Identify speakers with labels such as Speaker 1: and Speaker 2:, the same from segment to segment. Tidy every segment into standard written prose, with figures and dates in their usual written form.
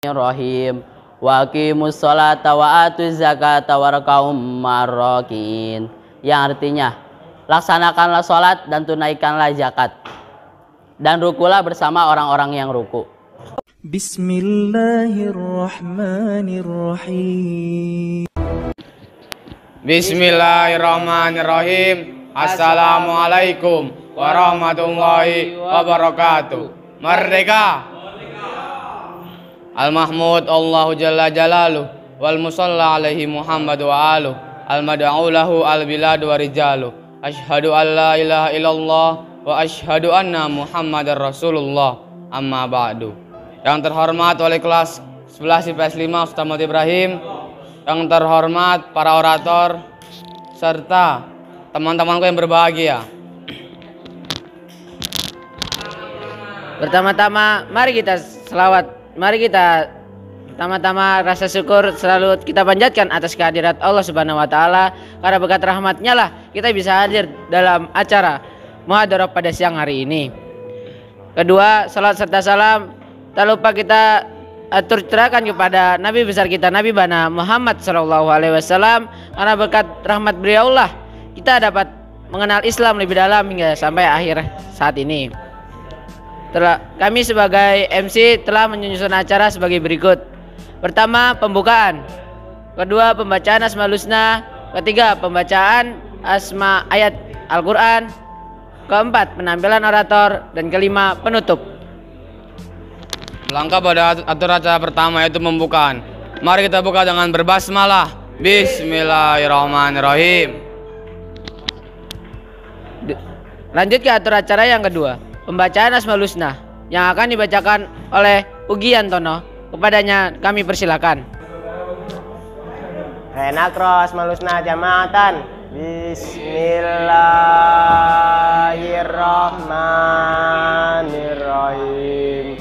Speaker 1: Bismillahirrahmanirrahim. Wa aqimus sholata wa atuz zakata warka'um marrokin. Yang artinya, laksanakanlah sholat dan tunaikanlah zakat, dan rukulah bersama orang-orang yang ruku.
Speaker 2: Bismillahirrahmanirrahim.
Speaker 3: Bismillahirrahmanirrahim. Assalamualaikum warahmatullahi wabarakatuh. Merdeka. Al-Mahmud Allahu Jalla Jalaluh wal musalla alaihi Muhammad wa aluh al-mad'u lahu al-bilad wa rijaluh. Asyhadu an la ilaha illallah wa asyhadu anna Muhammadar Rasulullah. Amma ba'du. Yang terhormat oleh kelas 11 IPS 5 Ustaz Muhammad Ibrahim, yang terhormat para orator serta teman-temanku yang berbahagia.
Speaker 4: Pertama-tama mari kita selawat. Mari kita pertama-tama rasa syukur selalu kita panjatkan atas kehadirat Allah Subhanahu wa taala, karena berkat rahmatnya lah kita bisa hadir dalam acara muhadarah pada siang hari ini. Kedua, salat serta salam tak lupa kita aturkan kepada Nabi besar kita, Nabi Bana Muhammad SAW, karena berkat rahmat beliau lah kita dapat mengenal Islam lebih dalam hingga sampai akhir saat ini. Kami sebagai MC telah menyusun acara sebagai berikut. Pertama, pembukaan. Kedua, pembacaan Asmaul Husna. Ketiga, pembacaan asma ayat Al-Quran. Keempat, penampilan orator. Dan kelima, penutup.
Speaker 3: Melangkah pada aturan acara pertama, yaitu pembukaan. Mari kita buka dengan berbasmalah. Bismillahirrahmanirrahim.
Speaker 4: Lanjut ke aturan acara yang kedua, pembacaan Asmaul Husna yang akan dibacakan oleh Ugi Antono. Kepadanya kami persilakan.
Speaker 5: Renakro Asmaul Husna jamaatan. Bismillahirrahmanirrahim.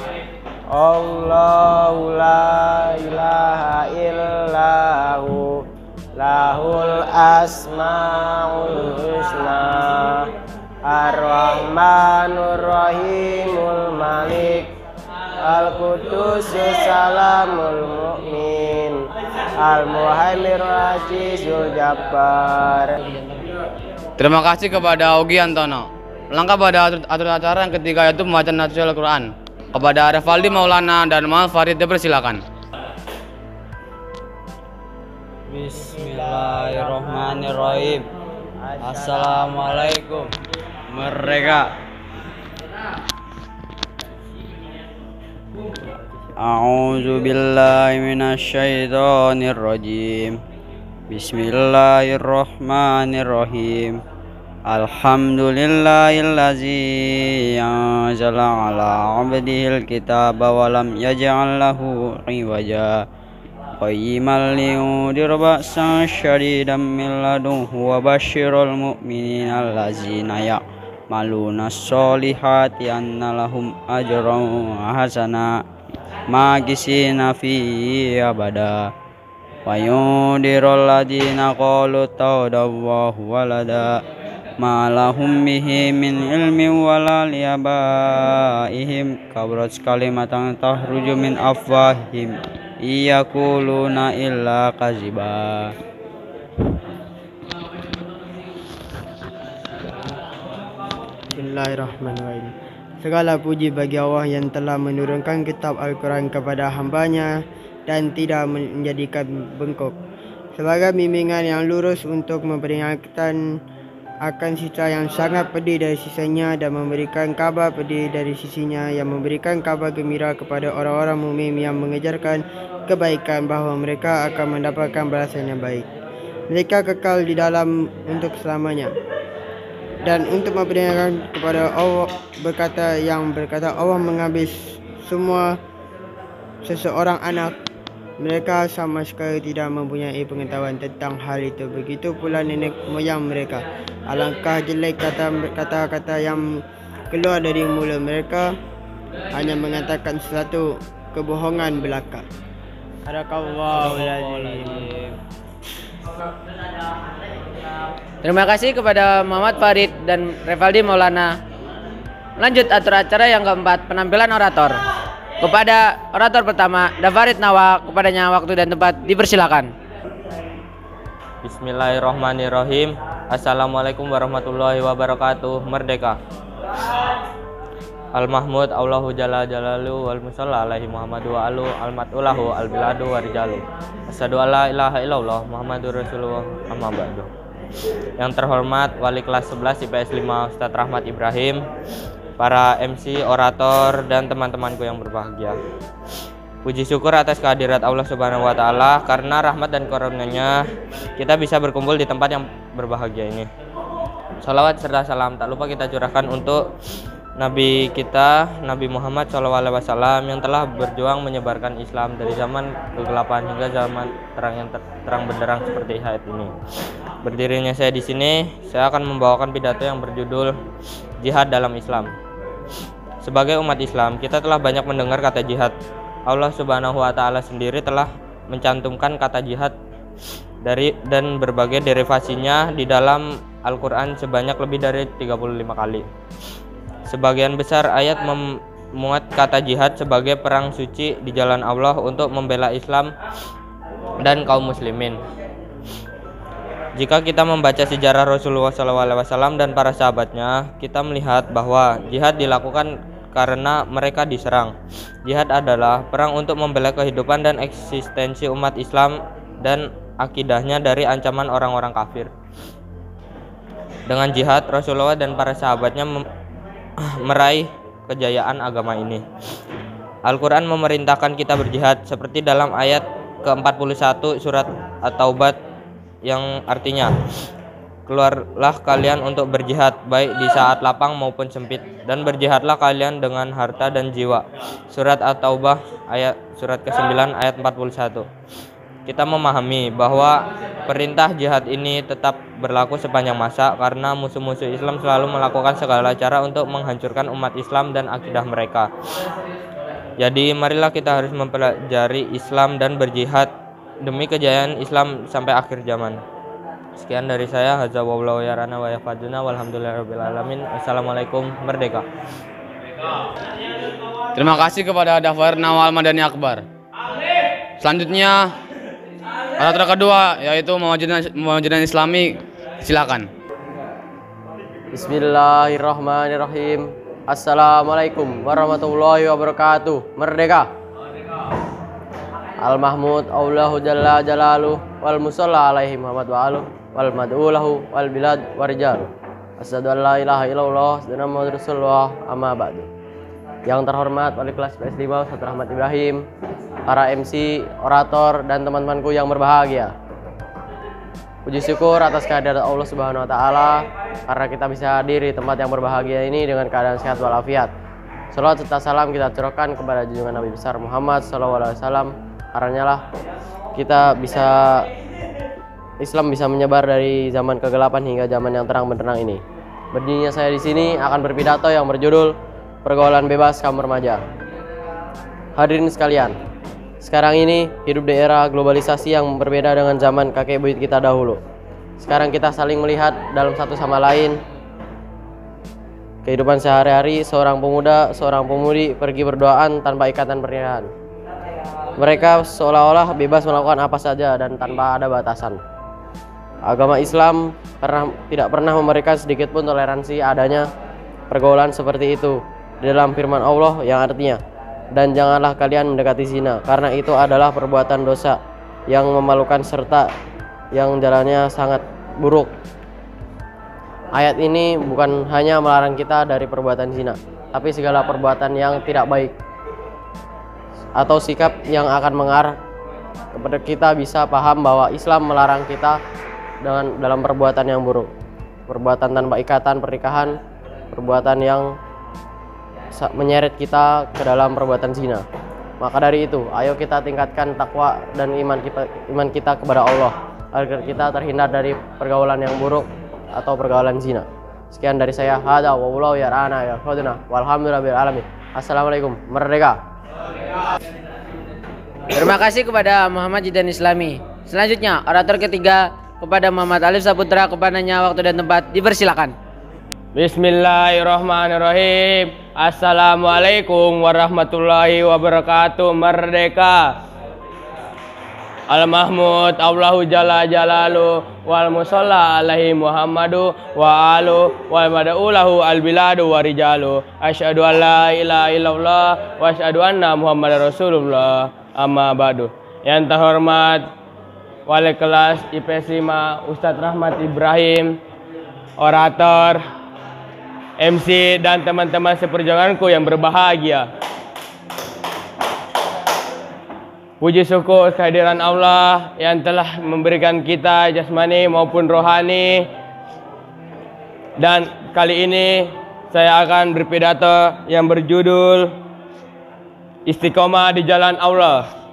Speaker 5: Allahu la ilaha illahu lahul asmaul husna. Ar-Rahmanur Rahimul Malik Al-Qudusus Salamul Mu'min Al-Muhaiminur Azizul Jabbar.
Speaker 3: Terima kasih kepada Ugi Antono. Melangkah pada aturan acara yang ketiga, yaitu pembacaan naskah Al-Quran. Kepada Revaldi Maulana dan Muhammad Farid dipersilakan.
Speaker 6: Bismillahirrahmanirrahim. Assalamualaikum. Merdeka. A'udzu billahi minasyaitonir rajim. Bismillahirrahmanirrahim. Alhamdulillahillazi anzala ala 'abdihil kitaba wa lam yaj'al lahu 'iwaja. Qayyiman liyundira ba'san syadidan min ladunhu wa basyiril mu'minina allazina ya'maluna sholihati anna lahum ajran hasana makisina fihi abada. Wa yundirul ladzina qalu tawallahu walada ma lahum bihi min ilmin wala liabaihim kabrat kalimatan tahruju min afwahim iyakuluna illa kaziba.
Speaker 5: Bismillahirrahmanirrahim. Segala puji bagi Allah yang telah menurunkan kitab Al-Quran kepada hambanya dan tidak menjadikan bengkok, sebagai bimbingan yang lurus untuk memperingatkan akan sisa yang sangat pedih dari sisanya, dan memberikan kabar pedih dari sisinya, yang memberikan kabar gembira kepada orang-orang mukmin yang mengejarkan kebaikan bahwa mereka akan mendapatkan balasan yang baik. Mereka kekal di dalam untuk selamanya. Dan untuk memperingatkan kepada Allah berkata Allah mengambil semua seseorang anak. Mereka sama sekali tidak mempunyai pengetahuan tentang hal itu. Begitu pula nenek moyang mereka. Alangkah jelek kata-kata yang keluar dari mulut mereka, hanya mengatakan sesuatu kebohongan belaka. Sadaqallahul azim.
Speaker 4: Terima kasih kepada Muhammad Farid dan Revaldi Maulana. Lanjut atur acara yang keempat, penampilan orator. kepada orator pertama, Dafarid Nawa, kepadanya waktu dan tempat dipersilakan.
Speaker 3: Bismillahirrahmanirrahim. Assalamualaikum warahmatullahi wabarakatuh. Merdeka. Al-Mahmud Allahu Jalla Jalalu wal Musalla alaihi Muhammadu wa alu al-mat'ulahu al-biladu wa rijalu. Asyhadu alla ilaha illallah Muhammadur Rasulullah amma ba'du. Yang terhormat Wali kelas 11 IPS 5 Ustadz Rahmat Ibrahim, para MC, orator, dan teman-temanku yang berbahagia. Puji syukur atas kehadirat Allah Subhanahu wa Ta'ala, karena rahmat dan karunia-Nya kita bisa berkumpul di tempat yang berbahagia ini. Salawat serta salam tak lupa kita curahkan untuk Nabi kita, Nabi Muhammad SAW, yang telah berjuang menyebarkan Islam dari zaman kegelapan hingga zaman terang yang terang benderang seperti saat ini. Berdirinya saya di sini, saya akan membawakan pidato yang berjudul Jihad dalam Islam. Sebagai umat Islam, kita telah banyak mendengar kata jihad. Allah Subhanahu wa Ta'ala sendiri telah mencantumkan kata jihad dan berbagai derivasinya di dalam Al-Quran sebanyak lebih dari 35 kali. Sebagian besar ayat memuat kata jihad sebagai perang suci di jalan Allah untuk membela Islam dan kaum muslimin. Jika kita membaca sejarah Rasulullah SAW dan para sahabatnya, kita melihat bahwa jihad dilakukan karena mereka diserang. Jihad adalah perang untuk membela kehidupan dan eksistensi umat Islam dan akidahnya dari ancaman orang-orang kafir. Dengan jihad, Rasulullah dan para sahabatnya meraih kejayaan agama ini. Al-Quran memerintahkan kita berjihad seperti dalam ayat ke-41 surat At-Taubah yang artinya, keluarlah kalian untuk berjihad baik di saat lapang maupun sempit, dan berjihadlah kalian dengan harta dan jiwa. Surat At-Taubah surat ke-9 ayat 41. Kita memahami bahwa perintah jihad ini tetap berlaku sepanjang masa karena musuh-musuh Islam selalu melakukan segala cara untuk menghancurkan umat Islam dan akidah mereka. Jadi marilah kita harus mempelajari Islam dan berjihad demi kejayaan Islam sampai akhir zaman. Sekian dari saya. Hadza wallahu yarana wa yafaduna walhamdulillahirabbil alamin. Assalamualaikum. Merdeka.
Speaker 2: Terima kasih kepada Dafarid Nawa Al-Madani Akbar. Selanjutnya orator kedua yaitu Muwahhidin Islami, silakan.
Speaker 7: Bismillahirrahmanirrahim. Assalamualaikum warahmatullahi wabarakatuh. Merdeka. Al-Mahmud Allahu Jalla Jalalu wal Musalla alaihi Muhammad wa alu wal mad'ulahu wal bilad wa rijalu. Asyhadu an la ilaha illallah wa Muhammadur Rasulullah amma ba'du. Yang terhormat Wali kelas IPS 5 Ustadz Rahmat Ibrahim, para MC, orator, dan teman-temanku yang berbahagia. Puji syukur atas kehadirat Allah Subhanahu wa Ta'ala karena kita bisa hadir di tempat yang berbahagia ini dengan keadaan sehat walafiat. Salawat serta salam kita curahkan kepada junjungan Nabi besar Muhammad SAW. Karenanya lah kita Islam bisa menyebar dari zaman kegelapan hingga zaman yang terang benderang ini. Berdirinya saya di sini akan berpidato yang berjudul Pergaulan Bebas Kaum Remaja. Hadirin sekalian, sekarang ini hidup di era globalisasi yang berbeda dengan zaman kakek buyut kita dahulu. Sekarang kita saling melihat dalam satu sama lain. Kehidupan sehari-hari seorang pemuda, seorang pemudi pergi berduaan tanpa ikatan pernikahan. Mereka seolah-olah bebas melakukan apa saja dan tanpa ada batasan. Agama Islam tidak pernah memberikan sedikit pun toleransi adanya pergaulan seperti itu. Di dalam firman Allah yang artinya, dan janganlah kalian mendekati zina, karena itu adalah perbuatan dosa yang memalukan serta yang jalannya sangat buruk. Ayat ini bukan hanya melarang kita dari perbuatan zina, tapi segala perbuatan yang tidak baik atau sikap yang akan mengarah kepada kita bisa paham bahwa Islam melarang kita dalam perbuatan yang buruk, perbuatan tanpa ikatan pernikahan, perbuatan yang menyeret kita ke dalam perbuatan zina. Maka dari itu, ayo kita tingkatkan takwa dan iman kita kepada Allah agar kita terhindar dari pergaulan yang buruk atau pergaulan zina. Sekian dari saya. Hadza wallahu yarana ya khadna walhamdulillahil alamin. Assalamualaikum. Merdeka.
Speaker 4: Terima kasih kepada Muwahhidin Islami. Selanjutnya, orator ketiga kepada Muhammad Alif Saputra, kepadanya waktu dan tempat dipersilakan.
Speaker 8: Bismillahirrahmanirrahim.
Speaker 3: Assalamualaikum warahmatullahi wabarakatuh. Merdeka. Al-Mahmud Allahu Jalla Jalalu wal musalla alaihi Muhammadu wa alu wal mad'ulahu al-biladu wa rijalu. Asyhadu an la ilaha illallah wa asyhadu anna Muhammadar Rasulullah. Amma ba'du. Yang terhormat Wali kelas IPS 5 Ustadz Rahmat Ibrahim, orator, MC, dan teman-teman seperjuanganku yang berbahagia. Puji syukur kehadiran Allah yang telah memberikan kita jasmani maupun rohani. Dan kali ini saya akan berpidato yang berjudul Istiqomah di Jalan Allah.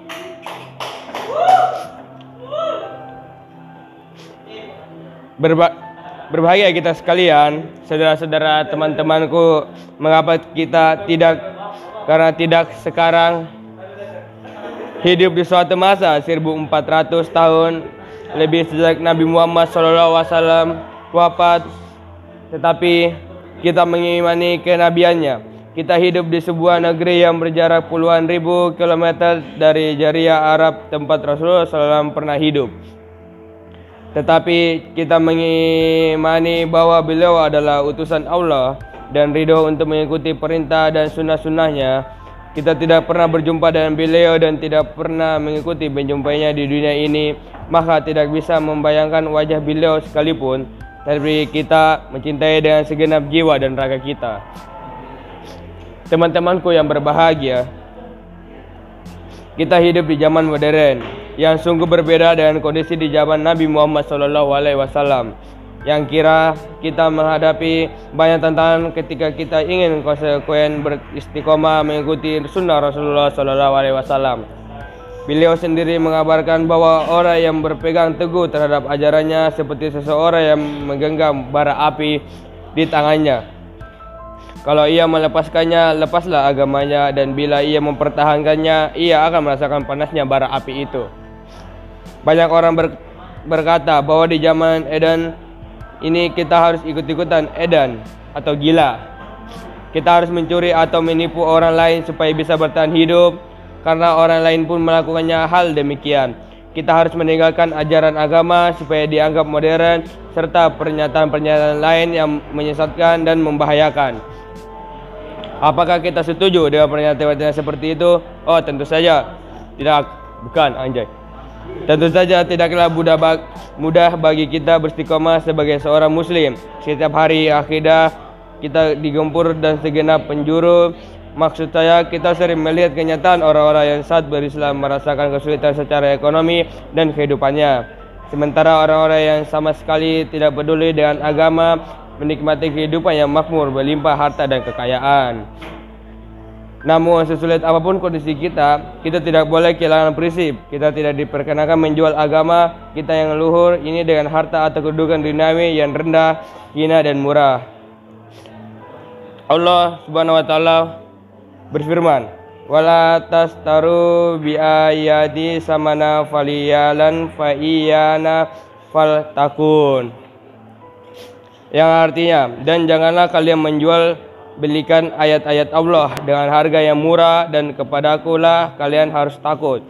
Speaker 3: Berbahagia kita sekalian, saudara-saudara, teman-temanku. Mengapa kita tidak sekarang hidup di suatu masa 1400 tahun lebih sejak Nabi Muhammad SAW wafat, tetapi kita mengimani kenabiannya. Kita hidup di sebuah negeri yang berjarak puluhan ribu kilometer dari Jazirah Arab tempat Rasulullah SAW pernah hidup. Tetapi kita mengimani bahwa beliau adalah utusan Allah dan ridho untuk mengikuti perintah dan sunnah-sunnahnya. Kita tidak pernah berjumpa dengan beliau dan tidak pernah mengikuti menjumpainya di dunia ini, maka tidak bisa membayangkan wajah beliau sekalipun. Tapi kita mencintai dengan segenap jiwa dan raga kita. Teman-temanku yang berbahagia, kita hidup di zaman modern yang sungguh berbeda dengan kondisi di zaman Nabi Muhammad SAW. Yang kira kita menghadapi banyak tantangan ketika kita ingin konsekuen beristiqomah mengikuti sunnah Rasulullah SAW. Beliau sendiri mengabarkan bahwa orang yang berpegang teguh terhadap ajarannya seperti seseorang yang menggenggam bara api di tangannya. Kalau ia melepaskannya, lepaslah agamanya, dan bila ia mempertahankannya, ia akan merasakan panasnya bara api itu. Banyak orang berkata bahwa di zaman Eden ini kita harus ikut-ikutan edan atau gila. Kita harus mencuri atau menipu orang lain supaya bisa bertahan hidup, karena orang lain pun melakukannya hal demikian. Kita harus meninggalkan ajaran agama supaya dianggap modern, serta pernyataan-pernyataan lain yang menyesatkan dan membahayakan. Apakah kita setuju dengan pernyataan seperti itu? Oh, tentu saja tidak. Bukan, anjay. Tentu saja tidaklah mudah bagi kita beristiqomah sebagai seorang muslim. Setiap hari akidah kita digempur dan segenap penjuru. Maksud saya, kita sering melihat kenyataan orang-orang yang saat berislam merasakan kesulitan secara ekonomi dan kehidupannya. Sementara orang-orang yang sama sekali tidak peduli dengan agama menikmati kehidupan yang makmur, berlimpah harta dan kekayaan. Namun sesulit apapun kondisi kita tidak boleh kehilangan prinsip. Kita tidak diperkenakan menjual agama kita yang luhur ini dengan harta atau kedudukan duniawi yang rendah, hina dan murah. Allah Subhanahu wa taala berfirman, "Wala tastaru bi ayati samana faliyalan fa iyana faltakun." Yang artinya, dan janganlah kalian belikan ayat-ayat Allah dengan harga yang murah, dan kepadakulah kalian harus takut.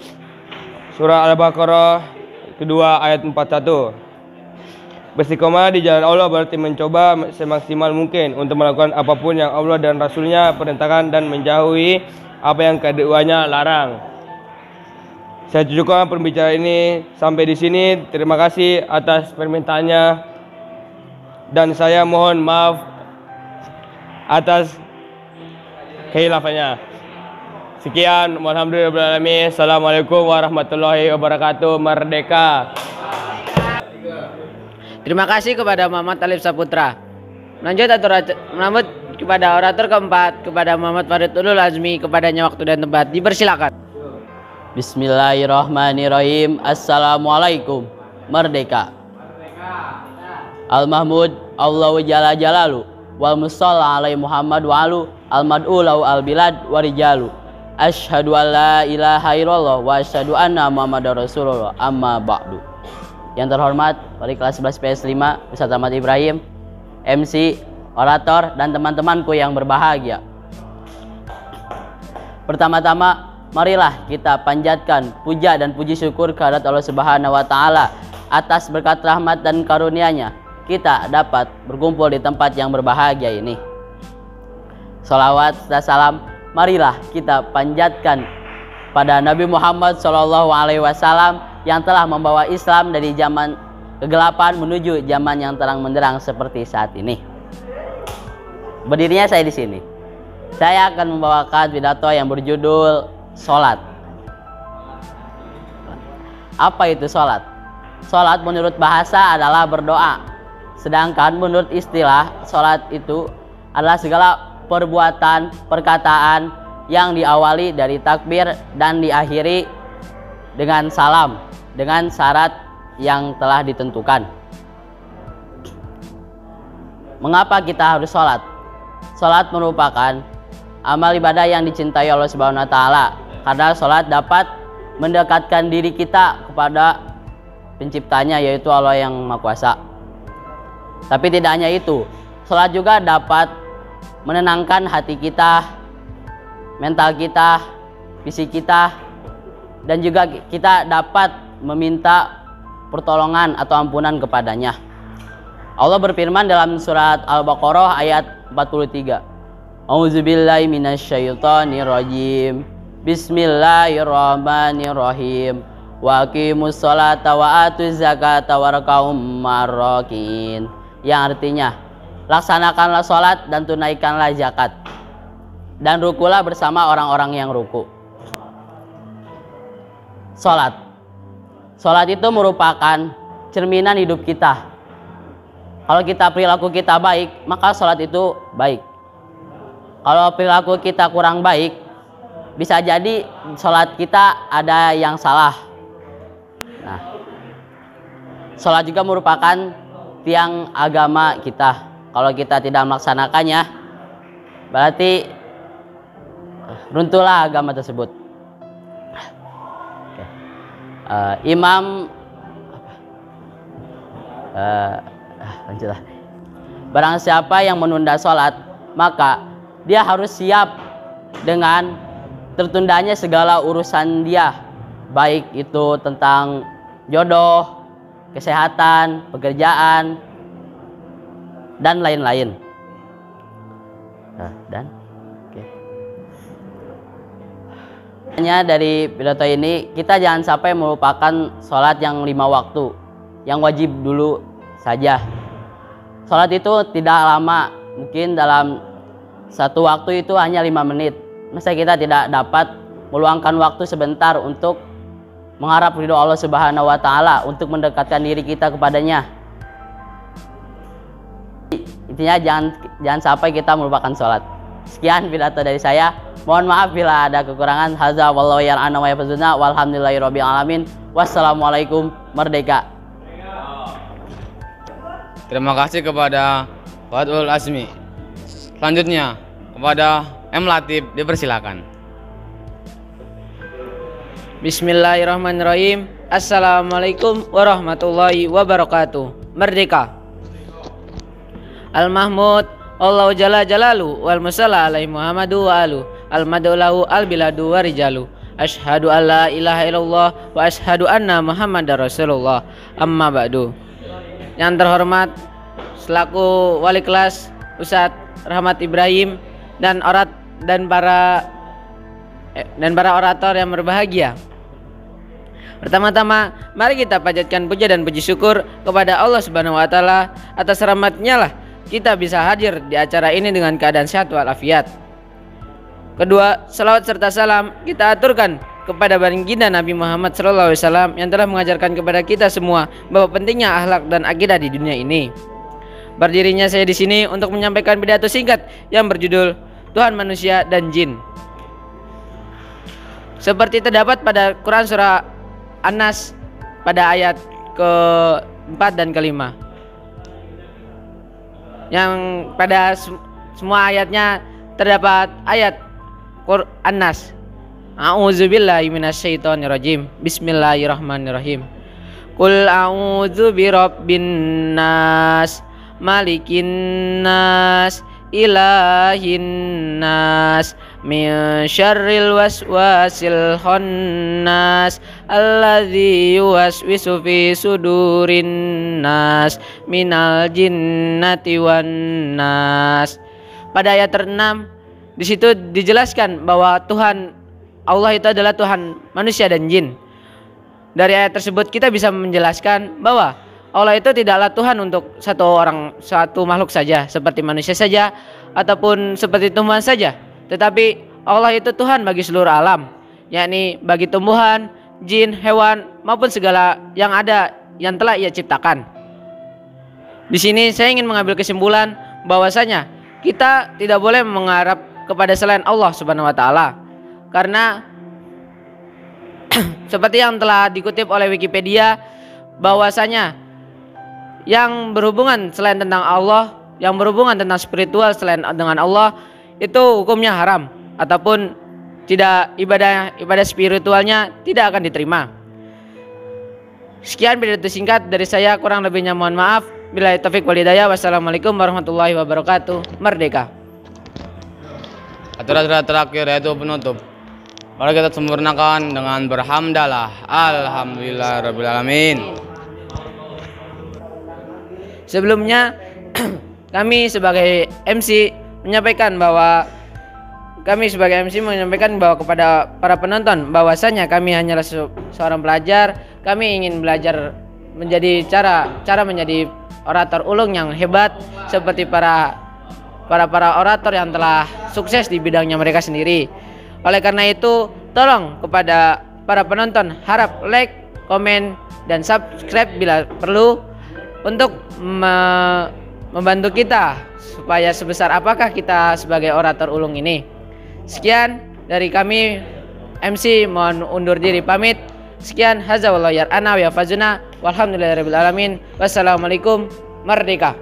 Speaker 3: Surah Al-Baqarah kedua ayat 41. Beristiqomah di jalan Allah berarti mencoba semaksimal mungkin untuk melakukan apapun yang Allah dan Rasulnya perintahkan dan menjauhi apa yang keduanya larang. Saya cukupkan pembicaraan ini sampai di sini. Terima kasih atas permintaannya dan saya mohon maaf atas kehilafannya. Sekian, walhamdulillahirabbil alamin. Assalamualaikum warahmatullahi wabarakatuh. Merdeka.
Speaker 4: Terima kasih kepada Muhammad Alif Saputra. Lanjut kepada orator keempat, kepada Muhammad Farid Ulul Azmi. Kepadanya waktu dan tempat dipersilakan.
Speaker 1: Bismillahirrahmanirrahim. Assalamualaikum. Merdeka. Al-Mahmud Allahu Jalla Jalalu wal musalla alaihi Muhammad wa alu al mad'ulahu al bilad wa rijalu. Asyhadu an la ilaha illallah wa asyhadu anna Muhammadar Rasulullah. Amma ba'du. Yang terhormat wali kelas 11 PS 5 Ustadz Rahmat Ibrahim, MC, orator, dan teman-temanku yang berbahagia. Pertama-tama, marilah kita panjatkan puja dan puji syukur kehadirat Allah Subhanahu wa taala atas berkat rahmat dan karunia-Nya kita dapat berkumpul di tempat yang berbahagia ini. Salawat dan salam marilah kita panjatkan pada Nabi Muhammad SAW yang telah membawa Islam dari zaman kegelapan menuju zaman yang terang benderang seperti saat ini. Berdirinya saya di sini. Saya akan membawakan pidato yang berjudul Sholat. Apa itu sholat? Sholat menurut bahasa adalah berdoa. Sedangkan menurut istilah, sholat itu adalah segala perbuatan, perkataan yang diawali dari takbir dan diakhiri dengan salam, dengan syarat yang telah ditentukan. Mengapa kita harus sholat? Sholat merupakan amal ibadah yang dicintai Allah Subhanahu wa taala karena sholat dapat mendekatkan diri kita kepada penciptanya, yaitu Allah yang Maha Kuasa. Tapi tidak hanya itu, sholat juga dapat menenangkan hati kita, mental kita, fisik kita, dan juga kita dapat meminta pertolongan atau ampunan kepadanya. Allah berfirman dalam surat Al-Baqarah ayat 43. A'udzubillahi minasyaitonirrajim. Bismillahirrahmanirrahim. Wa aqimus sholata wa atuz zakata warka'um ma'arrakin. Yang artinya, laksanakanlah sholat dan tunaikanlah zakat, dan rukulah bersama orang-orang yang ruku. Sholat itu merupakan cerminan hidup kita. Kalau kita perilaku kita baik, maka sholat itu baik. Kalau perilaku kita kurang baik, bisa jadi sholat kita ada yang salah. Nah, sholat juga merupakan tiang agama kita. Kalau kita tidak melaksanakannya, berarti runtuhlah agama tersebut. Lanjutlah. Barang siapa yang menunda sholat, maka dia harus siap dengan tertundanya segala urusan dia, baik itu tentang jodoh, kesehatan, pekerjaan, dan lain-lain. Hanya dari pidato ini, kita jangan sampai melupakan sholat yang 5 waktu, yang wajib dulu saja. Sholat itu tidak lama, mungkin dalam satu waktu itu hanya 5 menit. Masa kita tidak dapat meluangkan waktu sebentar untuk mengharap ridho Allah Subhanahu wa taala, untuk mendekatkan diri kita kepadanya. Intinya jangan sampai kita melupakan sholat. Sekian pidato dari saya. Mohon maaf bila ada kekurangan. Hadza wallahu ya'lamu wa yafzuna walhamdulillahirabbil alamin. Wassalamualaikum. Merdeka.
Speaker 2: Terima kasih kepada Fathul Asmi. Selanjutnya kepada M. Latif dipersilakan.
Speaker 4: Bismillahirrahmanirrahim. Assalamualaikum warahmatullahi wabarakatuh. Merdeka. Al-Mahmud Allahu Jalla Jalalu wal musalla alaihi Muhammadu wa alu al-madu lahu al-biladu wa rijalu. Asyhadu an la ilaha illallah wa asyhadu anna Muhammadar Rasulullah. Amma ba'du. Yang terhormat selaku wali kelas Ustadz Rahmat Ibrahim dan para orator yang berbahagia. Pertama-tama, mari kita panjatkan puja dan puji syukur kepada Allah Subhanahu wa taala. Atas rahmat-Nya lah kita bisa hadir di acara ini dengan keadaan sehat walafiat. Kedua, salawat serta salam kita aturkan kepada baginda Nabi Muhammad SAW yang telah mengajarkan kepada kita semua bahwa pentingnya akhlak dan akidah di dunia ini. Berdirinya saya di sini untuk menyampaikan pidato singkat yang berjudul Tuhan Manusia dan Jin. Seperti terdapat pada Quran surah An-Nas pada ayat ke-4 dan ke-5. Yang pada semua ayatnya terdapat ayat An-Nas. A'udzubillahi minasyaitonirrajim. Bismillahirrahmanirrahim. Qul a'udzu birabbin nas, malikin nas, ilahin nas, min syarril waswasil khannas alladzi yuwaswisu fi sudurin nas minal jinnati wan nas. Pada ayat 6 di situ dijelaskan bahwa Tuhan Allah itu adalah Tuhan manusia dan jin. Dari ayat tersebut kita bisa menjelaskan bahwa Allah itu tidaklah Tuhan untuk satu makhluk saja, seperti manusia saja ataupun seperti tumbuhan saja, tetapi Allah itu Tuhan bagi seluruh alam, yakni bagi tumbuhan, jin, hewan maupun segala yang ada yang telah Ia ciptakan. Di sini saya ingin mengambil kesimpulan bahwasanya kita tidak boleh mengharap kepada selain Allah Subhanahu wa taala, karena seperti yang telah dikutip oleh Wikipedia bahwasanya yang berhubungan selain tentang Allah, yang berhubungan tentang spiritual selain dengan Allah itu hukumnya haram ataupun tidak, ibadah spiritualnya tidak akan diterima. Sekian pidato singkat dari saya, kurang lebihnya mohon maaf. Billahi taufik wal hidayah. Wassalamualaikum warahmatullahi wabarakatuh. Merdeka.
Speaker 2: Aturan terakhir yaitu penutup. Mari kita sempurnakan dengan berhamdalah. Alhamdulillahirabbil alamin.
Speaker 4: Sebelumnya kami sebagai MC menyampaikan bahwa kepada para penonton bahwasanya kami hanyalah seorang pelajar. Kami ingin belajar menjadi cara menjadi orator ulung yang hebat seperti para orator yang telah sukses di bidangnya mereka sendiri. Oleh karena itu, tolong kepada para penonton harap like, komen, dan subscribe bila perlu untuk membantu kita supaya sebesar apakah kita sebagai orator ulung ini. Sekian dari kami MC, mohon undur diri pamit. Sekian, haza wallahu yar'ana wa yafazuna walhamdulillahirabbil alamin. Wassalamualaikum. Merdeka.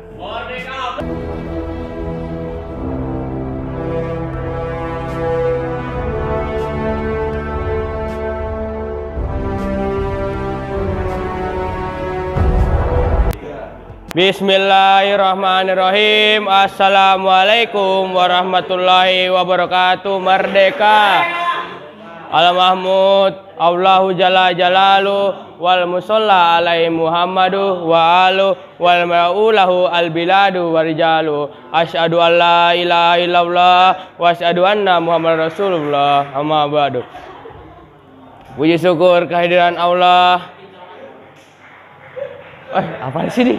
Speaker 8: Bismillahirrahmanirrahim. Assalamualaikum warahmatullahi wabarakatuh. Merdeka. Al-Mahmud Allahu Jalla Jalalu wal musalla alaihi Muhammadu wa alu wal ma'ulahu al biladu warijalu. Asyhadu an la ilaha illallah wa asyhadu anna Muhammad Rasulullah. Amma ba'du. Puji syukur kehadiran Allah. Apa di sini?